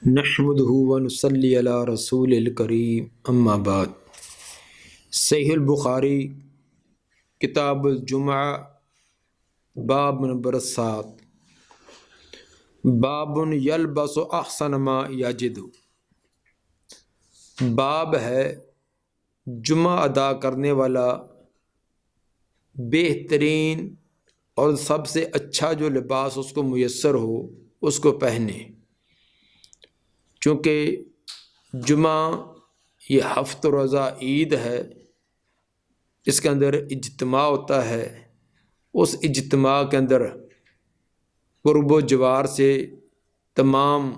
نحمده ونصلی علی رسول الکریم اما بعد۔ صحیح البخاری کتاب الجمعہ باب نمبر 7، باب یلبس احسن ما یجد۔ باب ہے جمعہ ادا کرنے والا بہترین اور سب سے اچھا جو لباس اس کو میسر ہو اس کو پہنے، چونکہ جمعہ یہ ہفتہ روزہ عید ہے، اس کے اندر اجتماع ہوتا ہے۔ اس اجتماع کے اندر قرب و جوار سے تمام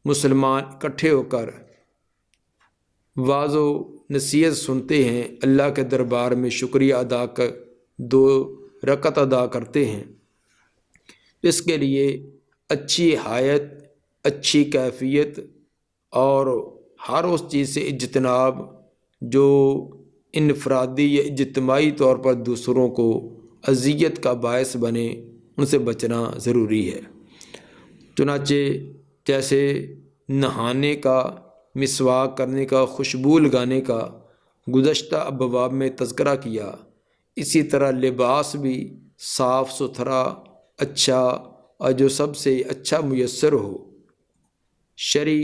مسلمان اکٹھے ہو کر واعظ و نصیحت سنتے ہیں، اللہ کے دربار میں شکریہ ادا کر 2 رکعت ادا کرتے ہیں۔ اس کے لیے اچھی حایت، اچھی کیفیت اور ہر اس چیز سے اجتناب جو انفرادی یا اجتماعی طور پر دوسروں کو اذیت کا باعث بنے، ان سے بچنا ضروری ہے۔ چنانچہ جیسے نہانے کا، مسواک کرنے کا، خوشبو لگانے کا گزشتہ ابواب میں تذکرہ کیا، اسی طرح لباس بھی صاف ستھرا، اچھا اور جو سب سے اچھا میسر ہو، شرعی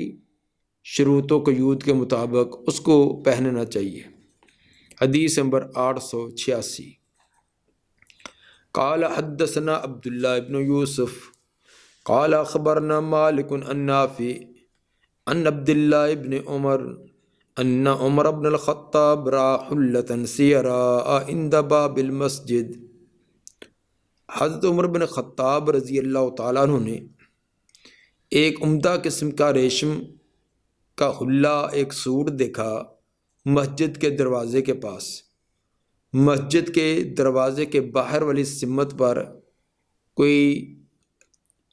شروط و قیود کے مطابق اس کو پہننا چاہیے۔ حدیث نمبر 886، قال حدثنا عبداللہ ابن یوسف قال اخبرنا مالک عن نافع عن عبداللہ ابن عمر ان عمر بن الخطاب رأى حلة سیراء عند باب المسجد۔ حضرت عمر بن خطاب رضی اللہ تعالیٰ عنہ نے ایک عمدہ قسم کا ریشم کا حلہ، ایک سوٹ دیکھا مسجد کے دروازے کے پاس۔ مسجد کے دروازے کے باہر والی سمت پر کوئی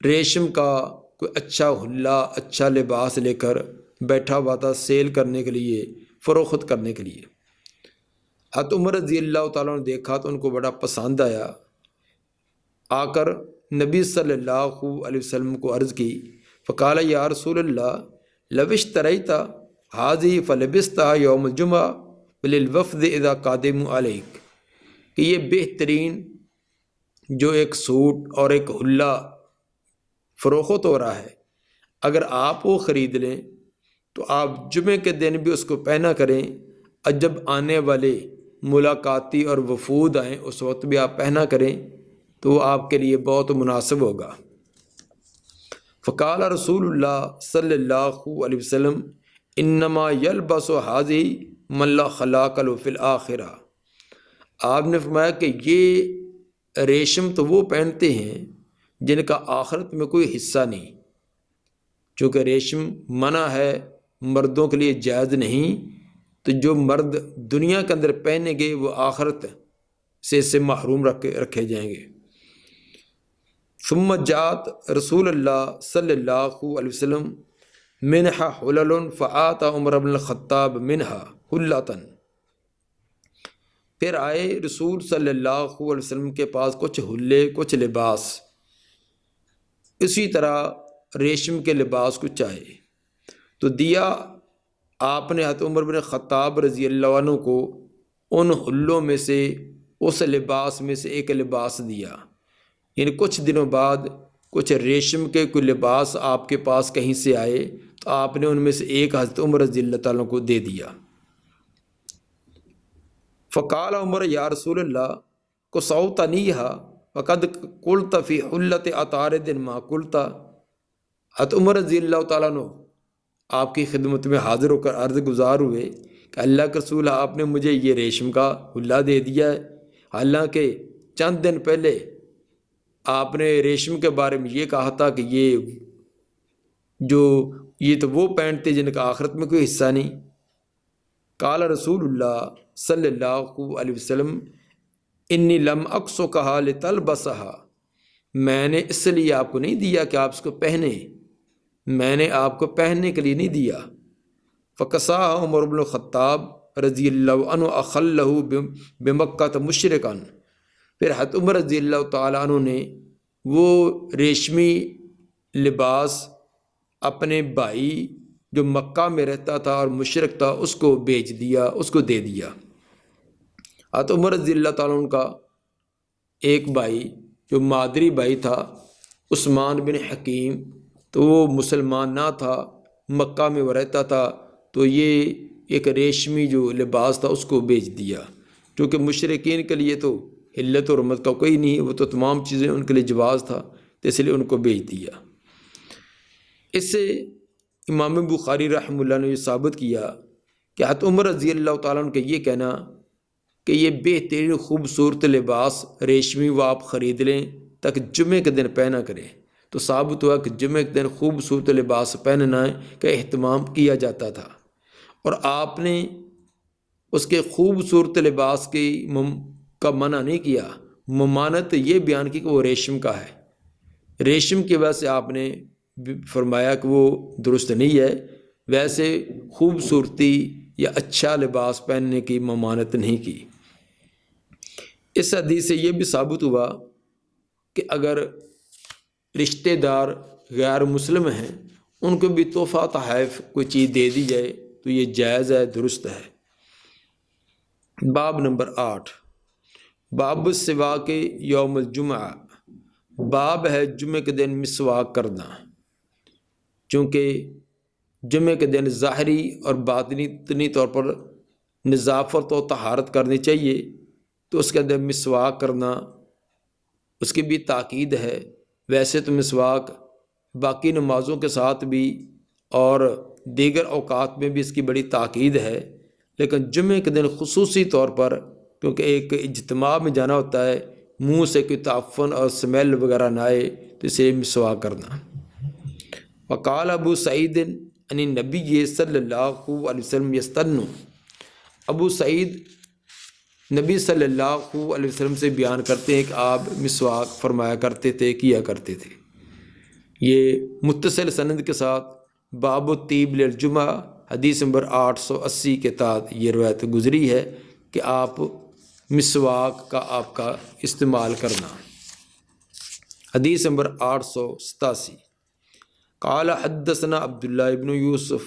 ریشم کا کوئی اچھا حلہ، اچھا لباس لے کر بیٹھا ہوا تھا، سیل کرنے کے لیے، فروخت کرنے کے لیے۔ حضرت عمر رضی اللہ تعالیٰ نے دیکھا تو ان کو بڑا پسند آیا، آ کر نبی صلی اللہ علیہ وسلم کو عرض کی، فقال یا رسول اللہ لو اشتریت هذه فلبستها یوم الجمعہ للوفد اذا قادموا علیک، کہ یہ بہترین جو ایک سوٹ اور ایک حلہ فروخت ہو رہا ہے، اگر آپ وہ خرید لیں تو آپ جمعے کے دن بھی اس کو پہنا کریں، اور جب آنے والے ملاقاتی اور وفود آئیں اس وقت بھی آپ پہنا کریں تو وہ آپ کے لیے بہت مناسب ہوگا۔ فقال رسول اللہ صلی اللہ علیہ وسلم انما یلبس هذه من لا خلاق له فی الآخرہ۔ آپ نے فرمایا کہ یہ ریشم تو وہ پہنتے ہیں جن کا آخرت میں کوئی حصہ نہیں، چونکہ ریشم منع ہے، مردوں کے لیے جائز نہیں، تو جو مرد دنیا کے اندر پہنیں گے وہ آخرت سے اس سے محروم رکھے جائیں گے۔ ثم جاءت رسول اللہ صلی اللہ علیہ وسلم منہا حلل فآتا عمر بن الخطاب منہا حلتن۔ پھر آئے رسول صلی اللہ علیہ وسلم کے پاس کچھ حلے، کچھ لباس، اسی طرح ریشم کے لباس کچھ آئے تو دیا آپ نے حضرت عمر بن خطاب رضی اللہ عنہ کو ان حلوں میں سے، اس لباس میں سے ایک لباس دیا۔ یعنی کچھ دنوں بعد کچھ ریشم کے کوئی لباس آپ کے پاس کہیں سے آئے تو آپ نے ان میں سے ایک حضرت عمر رضی اللہ تعالیٰ کو دے دیا۔ فقال عمر یا رسول اللہ کسوتنیھا وقد قلت فی حلت عطارد ما قلت۔ حضرت عمر رضی اللہ تعالیٰ عنہ آپ کی خدمت میں حاضر ہو کر عرض گزار ہوئے کہ اللہ کے رسول آپ نے مجھے یہ ریشم کا حلہ دے دیا ہے، حالانکہ چند دن پہلے آپ نے ریشم کے بارے میں یہ کہا تھا کہ یہ تو وہ پہنتے جن کا آخرت میں کوئی حصہ نہیں۔ قال رسول اللہ صلی اللہ علیہ وسلم انی لم اکسکھا لتلبسھا، میں نے اس لیے آپ کو نہیں دیا کہ آپ اس کو پہنیں، میں نے آپ کو پہننے کے لیے نہیں دیا۔ فکساھا عمر بن الخطاب رضی اللہ عنہ اخلہ بمکہ مشرکا، پھر حضرت عمر رضی اللہ تعالیٰ عنہ نے وہ ریشمی لباس اپنے بھائی جو مکہ میں رہتا تھا اور مشرک تھا اس کو بیچ دیا، اس کو دے دیا۔ حضرت عمر رضی اللہ تعالیٰ عنہ کا ایک بھائی جو مادری بھائی تھا عثمان بن حکیم، تو وہ مسلمان نہ تھا، مکہ میں وہ رہتا تھا، تو یہ ایک ریشمی جو لباس تھا اس کو بیچ دیا، کیونکہ مشرکین کے لیے تو حلت اور حرمت کا کوئی نہیں، وہ تو تمام چیزیں ان کے لیے جواز تھا، تو اس لیے ان کو بیچ دیا۔ اس سے امام بخاری رحمہ اللہ نے یہ ثابت کیا کہ حضرت عمر رضی اللہ تعالیٰ عنہ کا یہ کہنا کہ یہ بہترین خوبصورت لباس ریشمی وہ آپ خرید لیں تاکہ جمعے کے دن پہنا کریں، تو ثابت ہوا کہ جمعے کے دن خوبصورت لباس پہننا کا اہتمام کیا جاتا تھا، اور آپ نے اس کے خوبصورت لباس کا منع نہیں کیا، ممانعت یہ بیان کی کہ وہ ریشم کا ہے، ریشم کی وجہ سے آپ نے فرمایا کہ وہ درست نہیں ہے، ویسے خوبصورتی یا اچھا لباس پہننے کی ممانعت نہیں کی۔ اس حدیث سے یہ بھی ثابت ہوا کہ اگر رشتہ دار غیر مسلم ہیں ان کو بھی تحفہ تحائف کوئی چیز دے دی جائے تو یہ جائز ہے، درست ہے۔ باب نمبر 8، باب السواک یوم الجمعہ، باب ہے جمعے کے دن مسواک کرنا، چونکہ جمعے کے دن ظاہری اور باطنی طور پر نظافت و طہارت کرنی چاہیے، تو اس کے اندر مسواک کرنا اس کی بھی تاکید ہے۔ ویسے تو مسواک باقی نمازوں کے ساتھ بھی اور دیگر اوقات میں بھی اس کی بڑی تاکید ہے، لیکن جمعے کے دن خصوصی طور پر کیونکہ ایک اجتماع میں جانا ہوتا ہے، منہ سے کوئی تعفن اور سمیل وغیرہ نہ آئے، تو اسے مسواک کرنا۔ وقال ابو سعید عن النبی صلی اللہ علیہ وسلم یستن، ابو سعید نبی صلی اللہ علیہ وسلم سے بیان کرتے ہیں کہ آپ مسواک فرمایا کرتے تھے، کیا کرتے تھے۔ یہ متصل سند کے ساتھ باب الطیب للجمعہ حدیث نمبر 880 کے تحت یہ روایت گزری ہے کہ آپ مسواک کا آپ کا استعمال کرنا۔ حدیث نمبر 887، قال حدثنا عبداللہ ابن یوسف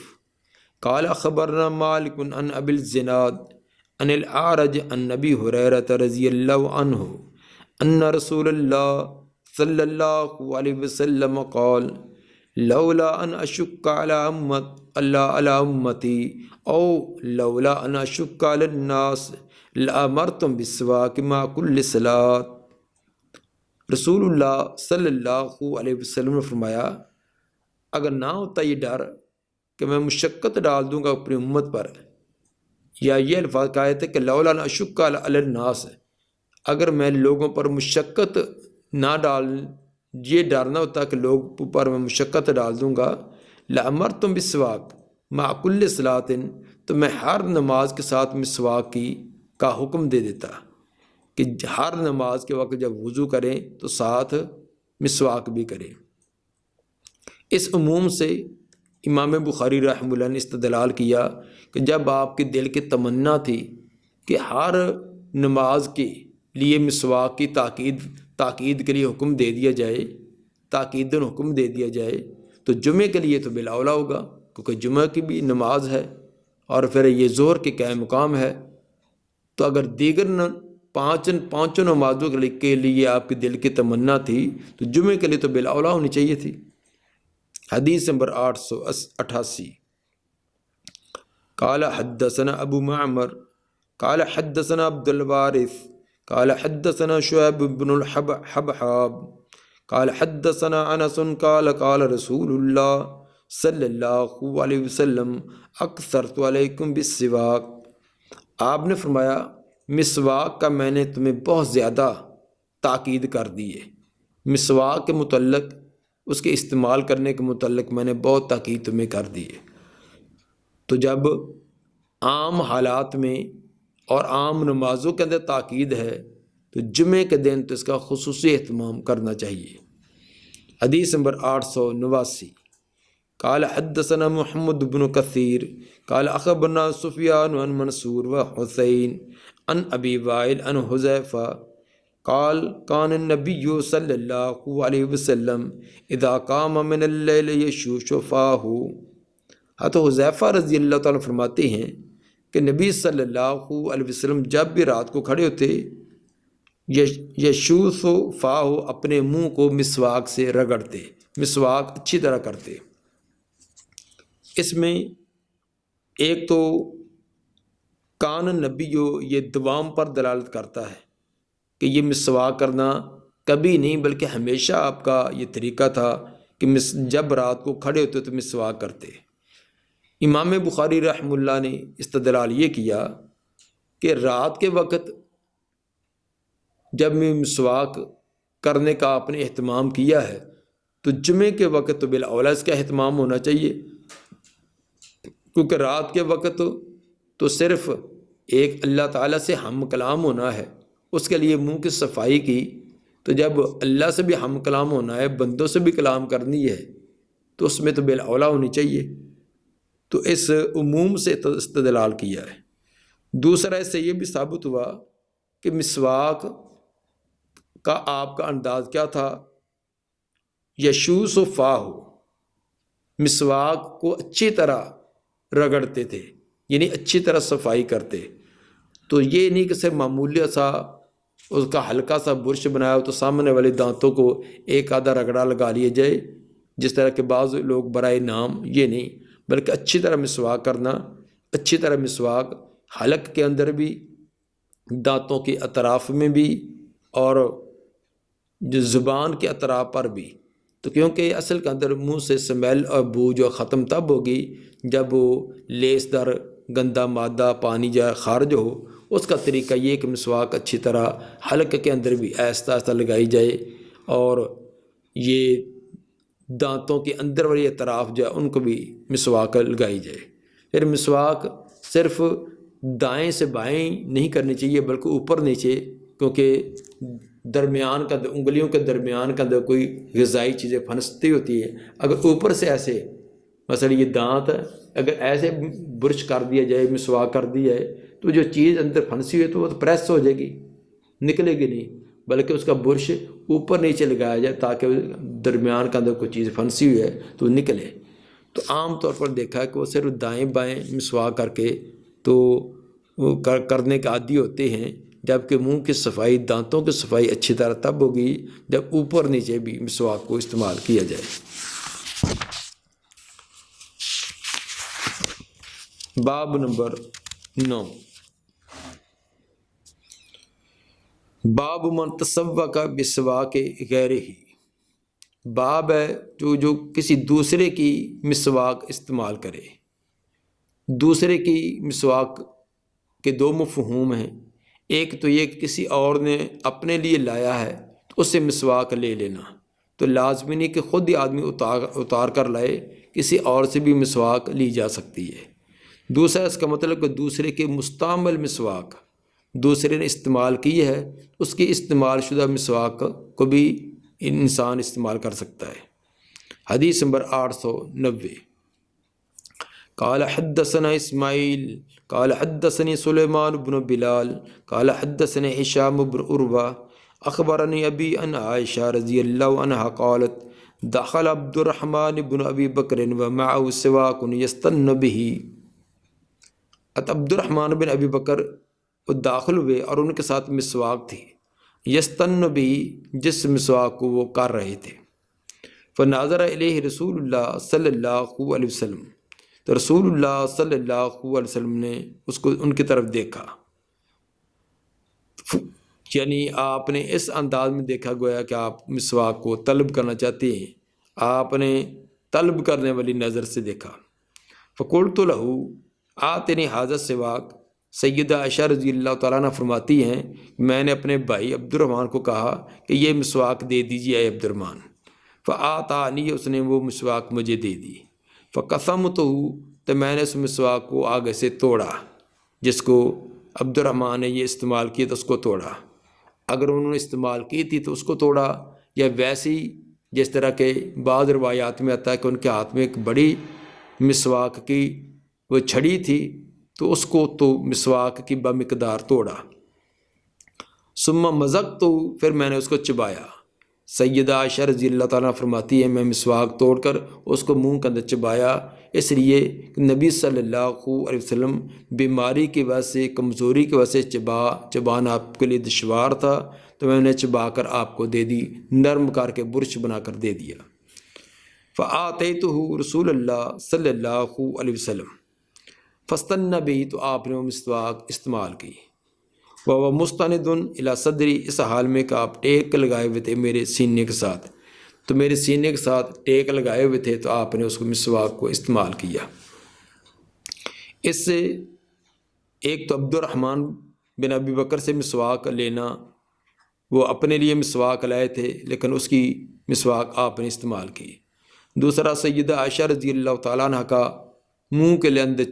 قال خبرنا مالک عن ابی الزناد عن الاعرج عن نبی ہریرہ رضی اللہ عنہ ان رسول اللہ صلی اللہ علیہ وسلم قال لولا ان اشق علی امتی او لولا ان اشق علی الناس لامرتم بالسواک مع کل صلاۃ۔ رسول اللہ صلی اللہ علیہ وسلم نے فرمایا اگر نہ ہوتا یہ ڈر کہ میں مشقت ڈال دوں گا اپنی امت پر، یا یہ الفاظ کہا تھے کہ لولا ان اشق علی الناس، اگر میں لوگوں پر مشقت نہ ڈال، یہ ڈرنا ہوتا کہ لوگ پر میں مشقت ڈال دوں گا، لامرتم بالسواک مع کل صلاۃ، تو میں ہر نماز کے ساتھ مسواک کا حکم دے دیتا کہ ہر نماز کے وقت جب وضو کریں تو ساتھ مسواک بھی کریں۔ اس عموم سے امام بخاری رحمہ اللہ نے استدلال کیا کہ جب آپ کے دل کی تمنا تھی کہ ہر نماز کے لیے مسواک کی تاکید کے لیے حکم دے دیا جائے، تاکیداً حکم دے دیا جائے، تو جمعے کے لیے تو بالاولا ہوگا کیونکہ جمعہ کی بھی نماز ہے اور پھر یہ ظہر کے قائم مقام ہے، تو اگر دیگر پانچوں نمازوں کے لیے آپ کے دل کی تمنا تھی تو جمعے کے لیے تو بالاولا ہونی چاہیے تھی۔ حدیث نمبر 888، قال حدثنا ابو معمر قال حدثنا عبد الوارث قال حدثنا شعیب بن الحبحاب قال حدثنا انس قال قال رسول اللہ صلی اللہ علیہ وسلم اکثرت علیکم بالسواک، آپ نے فرمایا مسواک کا میں نے تمہیں بہت زیادہ تاکید کر دی ہے، مسواک کے متعلق، اس کے استعمال کرنے کے متعلق میں نے بہت تاکید تمہیں کر دی ہے۔ تو جب عام حالات میں اور عام نمازوں کے اندر تاکید ہے تو جمعے کے دن تو اس کا خصوصی اہتمام کرنا چاہیے۔ حدیث نمبر 889، قال حدثنا محمد بن کثیر قال اخبرنا سفیان عن منصور و حسین عن ابی وائل عن حذیفہ قال کان النبی صلی اللہ علیہ وسلم اذا قام من اللیل یشوش فاہ۔ حضرت حذیفہ رضی اللہ تعالیٰ فرماتے ہیں کہ نبی صلی اللہ علیہ وسلم جب بھی رات کو کھڑے ہوتے یشوس و فاہ اپنے منہ کو مسواک سے رگڑتے، مسواک اچھی طرح کرتے۔ اس میں ایک تو کان نبیو یہ دوام پر دلالت کرتا ہے کہ یہ مسواک کرنا کبھی نہیں بلکہ ہمیشہ آپ کا یہ طریقہ تھا کہ جب رات کو کھڑے ہوتے تو مسواک کرتے۔ امام بخاری رحمہ اللہ نے استدلال یہ کیا کہ رات کے وقت جب میں مسواک کرنے کا آپ نے اہتمام کیا ہے تو جمعے کے وقت تو بالاولیٰ اس کا اہتمام ہونا چاہیے، کیونکہ رات کے وقت تو صرف ایک اللہ تعالیٰ سے ہم کلام ہونا ہے، اس کے لیے منہ کی صفائی کی، تو جب اللہ سے بھی ہم کلام ہونا ہے، بندوں سے بھی کلام کرنی ہے، تو اس میں تو بالاولیٰ ہونی چاہیے۔ تو اس عموم سے استدلال کیا ہے۔ دوسرا اس سے یہ بھی ثابت ہوا کہ مسواک کا آپ کا انداز کیا تھا، یشوس و فاہ، مسواک کو اچھی طرح رگڑتے تھے، یعنی اچھی طرح صفائی کرتے۔ تو یہ نہیں کہ صرف معمولی سا اس کا ہلکا سا برش بنایا ہو تو سامنے والے دانتوں کو ایک آدھا رگڑا لگا لیا جائے جس طرح کے بعض لوگ برائے نام، یہ نہیں، بلکہ اچھی طرح مسواک کرنا، اچھی طرح مسواک حلق کے اندر بھی، دانتوں کے اطراف میں بھی، اور جو زبان کے اطراف پر بھی۔ تو کیونکہ اصل کے اندر منہ سے سمیل اور بو جو ختم تب ہوگی جب وہ لیس در گندا مادہ پانی جو خارج ہو۔ اس کا طریقہ یہ کہ مسواک اچھی طرح حلق کے اندر بھی آہستہ آہستہ لگائی جائے، اور یہ دانتوں کے اندر والی اطراف جو ہے ان کو بھی مسواک لگائی جائے۔ پھر مسواک صرف دائیں سے بائیں نہیں کرنی چاہیے بلکہ اوپر نیچے، کیونکہ درمیان کا انگلیوں کے درمیان کا اندر کوئی غذائی چیزیں پھنستی ہوتی ہے، اگر اوپر سے ایسے مثلا یہ دانت اگر ایسے برش کر دیا جائے، مسواک کر دی جائے، تو جو چیز اندر پھنسی ہوئی ہے تو وہ تو پریس ہو جائے گی، نکلے گی نہیں، بلکہ اس کا برش اوپر نیچے لگایا جائے تاکہ درمیان کا اندر کوئی چیز پھنسی ہوئی ہے تو نکلے۔ تو عام طور پر دیکھا ہے کہ وہ صرف دائیں بائیں مسواک کر کے تو وہ کرنے کے عادی ہوتے ہیں، جبکہ منہ کی صفائی، دانتوں کی صفائی اچھی طرح تب ہوگی جب اوپر نیچے بھی مسواک کو استعمال کیا جائے۔ باب نمبر 9، باب من تسوک بسواک غیرہ، باب ہے جو کسی دوسرے کی مسواک استعمال کرے۔ دوسرے کی مسواک کے دو مفہوم ہیں، ایک تو یہ کہ کسی اور نے اپنے لیے لایا ہے تو اس سے مسواک لے لینا، تو لازمی نہیں کہ خود ہی آدمی اتار کر لائے، کسی اور سے بھی مسواک لی جا سکتی ہے۔ دوسرا اس کا مطلب کہ دوسرے کے مستعمل مسواک دوسرے نے استعمال کی ہے، اس کی استعمال شدہ مسواک کو بھی انسان استعمال کر سکتا ہے۔ حدیث نمبر 890، قال حدثنا اسماعیل قال حدثني سلیمان بن بلال قال حدثني هشام بن عروہ اخبرني ابی ان عائشہ رضی اللہ عنہا قالت دخل عبد الرحمن بن ابی بکر ومعه سواک یستن به، عبد الرحمن بن ابی بکر وہ داخل ہوئے اور ان کے ساتھ مسواک تھی، یستن بھی، جس مسواک کو وہ کر رہے تھے۔ فناظر الیہ رسول اللہ صلی اللہ علیہ وسلم، تو رسول اللہ صلی اللہ علیہ وسلم نے اس کو ان کی طرف دیکھا، یعنی آپ نے اس انداز میں دیکھا گویا کہ آپ مسواک کو طلب کرنا چاہتے ہیں، آپ نے طلب کرنے والی نظر سے دیکھا۔ فقلت لہ آتنی ھذا السواک، سیدہ عائشہ رضی اللہ تعالیٰ عنہ فرماتی ہیں میں نے اپنے بھائی عبد الرحمن کو کہا کہ یہ مسواک دے دیجیے اے عبد الرحمن، فآتانی، اس نے وہ مسواک مجھے دے دی، فقسمتہ، تو میں نے اس مسواک کو آگے سے توڑا، جس کو عبد الرحمن نے یہ استعمال کیا تو اس کو توڑا، اگر انہوں نے استعمال کی تھی تو اس کو توڑا، یا ویسی جس طرح کے بعض روایات میں آتا ہے کہ ان کے ہاتھ میں ایک بڑی مسواک کی وہ چھڑی تھی تو اس کو تو مسواک کی بمقدار توڑا۔ ثم مزق تو پھر میں نے اس کو چبایا۔ سیدہ عائشہ رضی اللہ تعالیٰ فرماتی ہے میں مسواک توڑ کر اس کو منہ کے اندر چبایا، اس لیے کہ نبی صلی اللہ علیہ وسلم بیماری کی وجہ سے، کمزوری کی وجہ سے چبانا آپ کے لیے دشوار تھا، تو میں نے چبا کر آپ کو دے دی، نرم کر کے برش بنا کر دے دیا۔ فآتیتہ رسول اللہ صلی اللہ علیہ وسلم فاستنى بہ، تو آپ نے وہ مسواک استعمال کی۔ وہ مستند الی صدری، اس حال میں کہ آپ ٹیک لگائے ہوئے تھے میرے سینے کے ساتھ، تو میرے سینے کے ساتھ ٹیک لگائے ہوئے تھے، تو آپ نے اس کو مسواک کو استعمال کیا۔ اس سے ایک تو عبد الرحمن بن ابی بکر سے مسواک لینا، وہ اپنے لیے مسواک لائے تھے لیکن اس کی مسواک آپ نے استعمال کی۔ دوسرا سیدہ عائشہ رضی اللہ تعالیٰ عنہ کا منہ کے اندر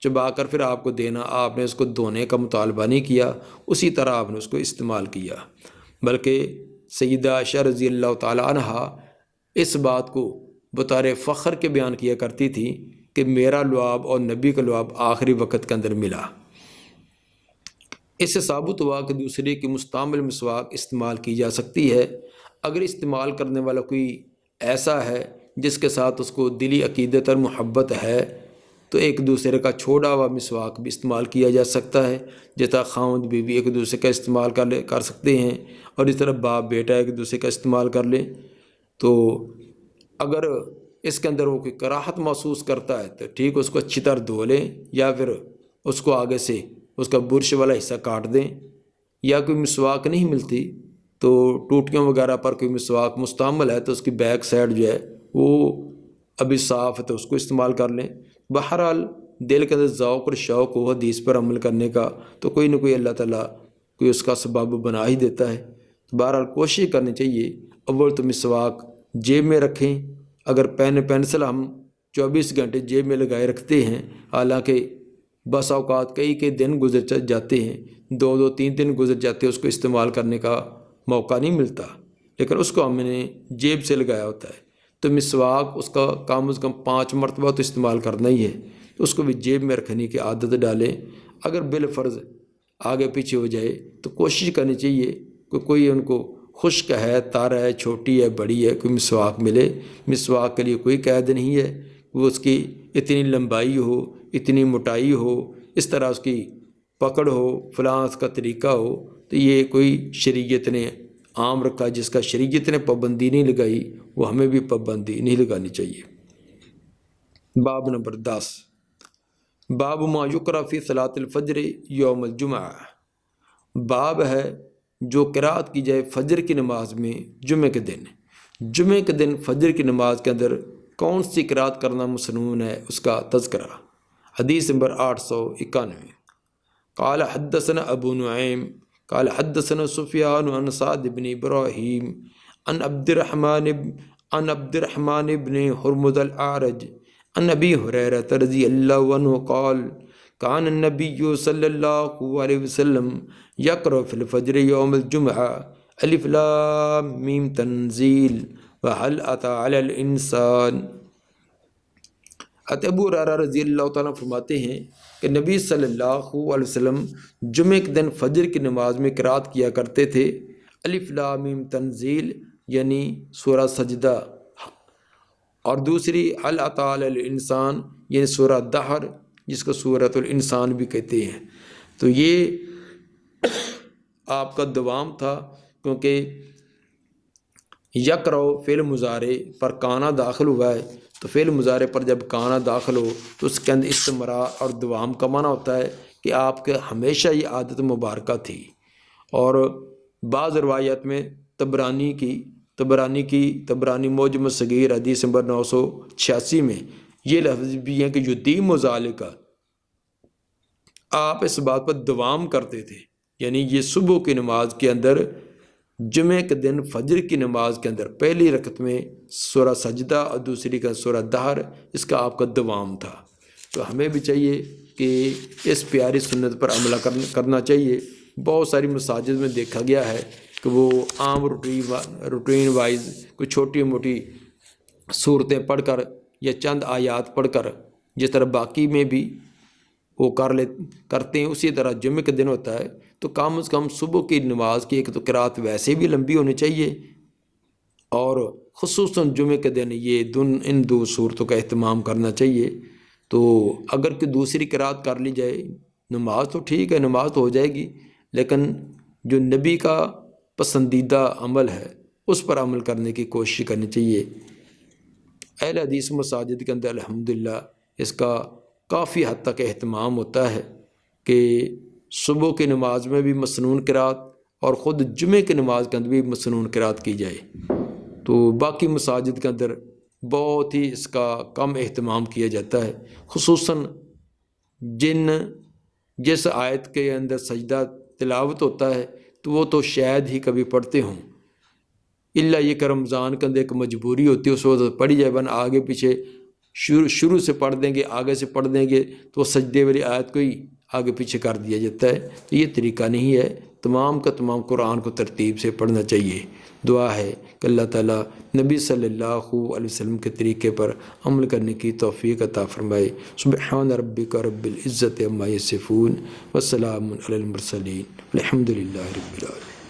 چبا کر پھر آپ کو دینا، آپ نے اس کو دھونے کا مطالبہ نہیں کیا، اسی طرح آپ نے اس کو استعمال کیا، بلکہ سیدہ عائشہ رضی اللہ تعالیٰ عنہ اس بات کو بطور فخر کے بیان کیا کرتی تھی کہ میرا لعاب اور نبی کا لعاب آخری وقت کے اندر ملا۔ اس سے ثابت ہوا کہ دوسرے کی مستعمل مسواک استعمال کی جا سکتی ہے، اگر استعمال کرنے والا کوئی ایسا ہے جس کے ساتھ اس کو دلی عقیدت اور محبت ہے، تو ایک دوسرے کا چھوڑا ہوا مسواک بھی استعمال کیا جا سکتا ہے، جیسا خاوند بیوی ایک دوسرے کا استعمال کر سکتے ہیں، اور اس طرح باپ بیٹا ایک دوسرے کا استعمال کر لیں۔ تو اگر اس کے اندر وہ کوئی کراہت محسوس کرتا ہے تو ٹھیک، اس کو اچھی طرح دھو لیں، یا پھر اس کو آگے سے اس کا برش والا حصہ کاٹ دیں، یا کوئی مسواک نہیں ملتی تو ٹوٹیوں وغیرہ پر کوئی مسواک مستعمل ہے تو اس کی بیک سائڈ جو ہے وہ ابھی صاف ہے تو اس کو استعمال کر لیں۔ بہرحال دل کے اندر ذوق اور شوق ہو حدیث پر عمل کرنے کا تو کوئی نہ کوئی اللہ تعالیٰ کوئی اس کا سبب بنا ہی دیتا ہے۔ بہرحال کوشش کرنی چاہیے اول تو مسواک جیب میں رکھیں، اگر پین پینسل ہم 24 گھنٹے جیب میں لگائے رکھتے ہیں، حالانکہ بس اوقات کئی دن گزر جاتے ہیں، 2-3 دن گزر جاتے ہیں، اس کو استعمال کرنے کا موقع نہیں ملتا، لیکن اس کو ہم نے جیب سے لگایا ہوتا ہے، تو مسواک اس کا کم از کم 5 مرتبہ تو استعمال کرنا ہی ہے، تو اس کو بھی جیب میں رکھنے کی عادت ڈالیں۔ اگر بالفرض آگے پیچھے ہو جائے تو کوشش کرنی چاہیے کہ کوئی ان کو خشک ہے، تارا ہے، چھوٹی ہے، بڑی ہے، کوئی مسواک ملے۔ مسواک کے لیے کوئی قید نہیں ہے، وہ اس کی اتنی لمبائی ہو، اتنی موٹائی ہو، اس طرح اس کی پکڑ ہو، فلاں اس کا طریقہ ہو، تو یہ کوئی شریعت نے عام رکھا، جس کا شریعت نے پابندی نہیں لگائی وہ ہمیں بھی پابندی نہیں لگانی چاہیے۔ باب نمبر 10، باب ما یقرأ فی صلاۃ الفجر یوم الجمعہ، باب ہے جو قرأت کی جائے فجر کی نماز میں جمعہ کے دن۔ جمعہ کے دن فجر کی نماز کے اندر کون سی قرأت کرنا مسنون ہے، اس کا تذکرہ۔ حدیث نمبر 891، قال حدثنا ابو نعیم قال حدثنا سفیان عن سعد بن ابراہیم عن عبد الرحمن بن حرمز الاعرج عن ابی ہریرہ رضی اللہ عنہ قال کان النبی صلی اللہ علیہ وسلم یقرأ فی الفجر یوم الجمعہ الف لام میم تنزیل وهل اتى علی الانسان۔ ابو ہریرہ رضی اللہ تعالیٰ فرماتے ہیں کہ نبی صلی اللہ علیہ وسلم جمعہ کے دن فجر کی نماز میں قرأت کیا کرتے تھے الف لام میم تنزیل، یعنی سورہ سجدہ، اور دوسری هل اتى علی الانسان یعنی سورہ دہر، جس کو سورۃ الانسان بھی کہتے ہیں۔ تو یہ آپ کا دوام تھا، کیونکہ یقرأ فعل مضارع پر کانا داخل ہوا ہے، تو فعل مضارع پر جب کانا داخل ہو تو اس کے اندر استمرار اور دوام کا معنی ہوتا ہے کہ آپ کے ہمیشہ یہ عادت مبارکہ تھی۔ اور بعض روایت میں تبرانی معجم الصغیر حدیث نمبر 986 میں یہ لفظ بھی ہے کہ یدیم ذالک، آپ اس بات پر دوام کرتے تھے، یعنی یہ صبح کی نماز کے اندر جمعہ کے دن فجر کی نماز کے اندر پہلی رکعت میں سورہ سجدہ اور دوسری کا سورہ دہر، اس کا آپ کا دوام تھا۔ تو ہمیں بھی چاہیے کہ اس پیاری سنت پر عمل کرنا چاہیے۔ بہت ساری مساجد میں دیکھا گیا ہے کہ وہ عام روٹین وائز کوئی چھوٹی موٹی صورتیں پڑھ کر یا چند آیات پڑھ کر، جس طرح باقی میں بھی وہ کرتے ہیں، اسی طرح جمعے کے دن ہوتا ہے تو کم از کم صبح کی نماز کی ایک تو قرات ویسے بھی لمبی ہونی چاہیے، اور خصوصاً جمعے کے دن یہ ان دو صورتوں کا اہتمام کرنا چاہیے۔ تو اگر کہ دوسری قرات کر لی جائے نماز تو ٹھیک ہے، نماز تو ہو جائے گی، لیکن جو نبی کا پسندیدہ عمل ہے اس پر عمل کرنے کی کوشش کرنی چاہیے۔ اہل حدیث مساجد کے اندر الحمدللہ اس کا کافی حد تک اہتمام ہوتا ہے کہ صبح کی نماز میں بھی مسنون قرات اور خود جمعے کی نماز کے اندر بھی مسنون قرات کی جائے۔ تو باقی مساجد کے اندر بہت ہی اس کا کم اہتمام کیا جاتا ہے، خصوصاً جس آیت کے اندر سجدہ تلاوت ہوتا ہے تو وہ تو شاید ہی کبھی پڑھتے ہوں، الا یہ کہ رمضان کے اندر ایک مجبوری ہوتی ہے اس وقت پڑھی جائے، ورنہ آگے پیچھے شروع سے پڑھ دیں گے، آگے سے پڑھ دیں گے تو وہ سجدے والی آیت کو ہی آگے پیچھے کر دیا جاتا ہے۔ تو یہ طریقہ نہیں ہے، تمام کا تمام قرآن کو ترتیب سے پڑھنا چاہیے۔ دعا ہے کہ اللہ تعالیٰ نبی صلی اللہ علیہ وسلم کے طریقے پر عمل کرنے کی توفیق عطا فرمائے۔ سبحان ربک رب العزت عما یصفون وسلام علی المرسلین الحمد للہ رب العالمین۔